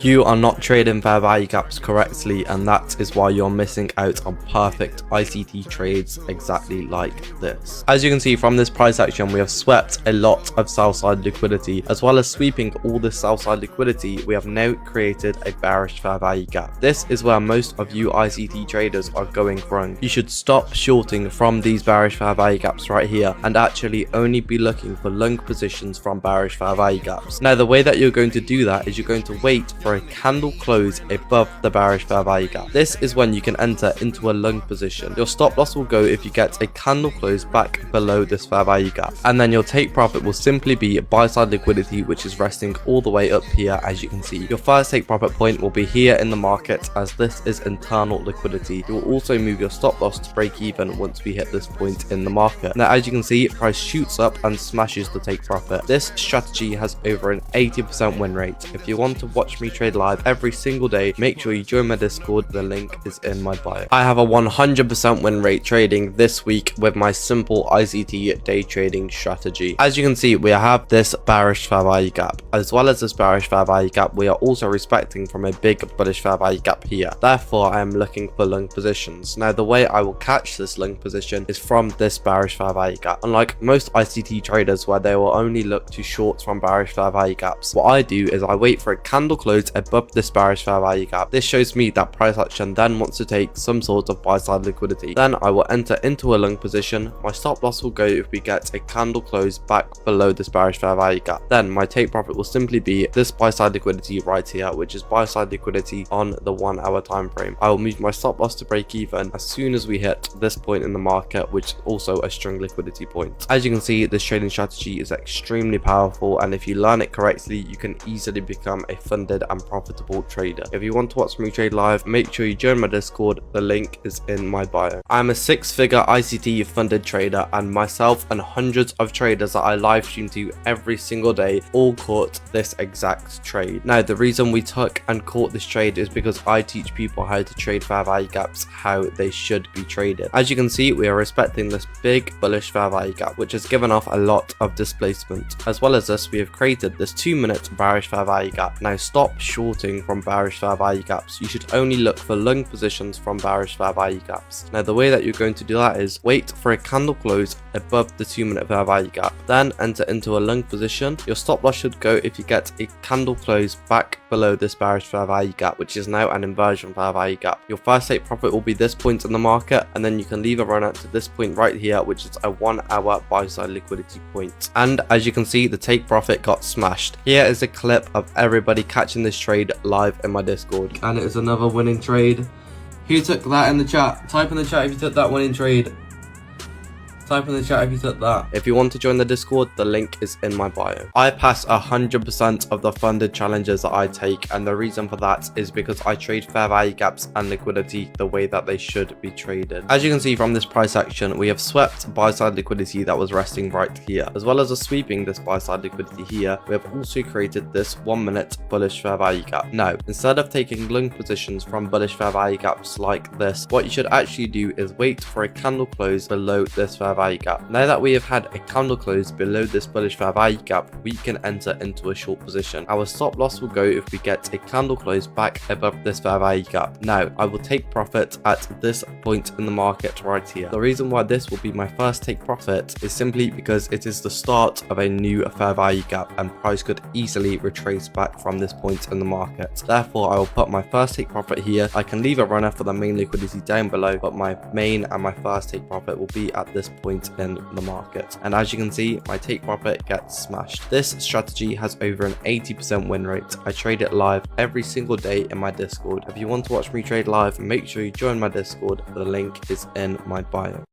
You are not trading fair value gaps correctly, and that is why you're missing out on perfect ICT trades exactly like this. As you can see from this price action, we have swept a lot of sell side liquidity. As well as sweeping all this sell side liquidity, we have now created a bearish fair value gap. This is where most of you ICT traders are going wrong. You should stop shorting from these bearish fair value gaps right here and actually only be looking for long positions from bearish fair value gaps. Now, the way that you're going to do that is you're going to wait for a candle close above the bearish fair value gap. This is when you can enter into a long position. Your stop loss will go if you get a candle close back below this fair value gap, and then your take profit will simply be buy side liquidity, which is resting all the way up here. As you can see, your first take profit point will be here in the market, as this is internal liquidity. You will also move your stop loss to break even once we hit this point in the market. Now, as you can see, price shoots up and smashes the take profit. This strategy has over an 80% win rate. If you want to watch me trade live every single day, make sure you join my Discord. The link is in my bio. I have a 100% win rate trading this week with my simple ICT day trading strategy. As you can see, we have this bearish fair value gap. As well as this bearish fair value gap, we are also respecting from a big bullish fair value gap here. Therefore, I am looking for long positions. Now, the way I will catch this long position is from this bearish fair value gap. Unlike most ICT traders where they will only look to short from bearish fair value gaps, what I do is I wait for a candle close above this bearish fair value gap. This shows me that price action then wants to take some sort of buy side liquidity. Then I will enter into a long position. My stop loss will go if we get a candle close back below this bearish fair value gap. Then my take profit will simply be this buy side liquidity right here, which is buy side liquidity on the 1 hour time frame. I will move my stop loss to break even as soon as we hit this point in the market, which is also a strong liquidity point. As you can see, this trading strategy is extremely powerful, and if you learn it correctly, you can easily become a funded and profitable trader. If you want to watch me trade live, make sure you join my Discord. The link is in my bio. I'm a 6-figure ICT funded trader, and myself and hundreds of traders that I live stream to every single day all caught this exact trade. Now, the reason we took and caught this trade is because I teach people how to trade fair value gaps, how they should be traded. As you can see, we are respecting this big bullish fair value gap, which has given off a lot of displacement. As well as this, we have created this 2-minute bearish fair value gap. Now, stop shorting from bearish fair value gaps. You should only look for long positions from bearish fair value gaps. Now, the way that you're going to do that is wait for a candle close above the 2-minute fair value gap, then enter into a long position. Your stop loss should go if you get a candle close back below this bearish fair value gap, which is now an inversion fair value gap. Your first take profit will be this point in the market, and then you can leave a run out to this point right here, which is a 1 hour buy side liquidity point. And as you can see, the take profit got smashed. Here is a clip of everybody catching this trade live in my Discord, and it is another winning trade. Who took that in the chat? Type in the chat if you took that winning trade. Type in the chat if you took that. If you want to join the Discord, the link is in my bio. I pass 100% of the funded challenges that I take, and the reason for that is because I trade fair value gaps and liquidity the way that they should be traded. As you can see from this price action, we have swept buy side liquidity that was resting right here. As well as sweeping this buy side liquidity here, we have also created this 1-minute bullish fair value gap. Now, instead of taking long positions from bullish fair value gaps like this, what you should actually do is wait for a candle close below this fair value gap. Now that we have had a candle close below this bullish fair value gap, we can enter into a short position. Our stop loss will go if we get a candle close back above this fair value gap. Now, I will take profit at this point in the market right here. The reason why this will be my first take profit is simply because it is the start of a new fair value gap, and price could easily retrace back from this point in the market. Therefore, I will put my first take profit here. I can leave a runner for the main liquidity down below, but my main and my first take profit will be at this point in the market. And as you can see, my take profit gets smashed. This strategy has over an 80% win rate. I trade it live every single day in my Discord. If you want to watch me trade live, make sure you join my Discord. The link is in my bio.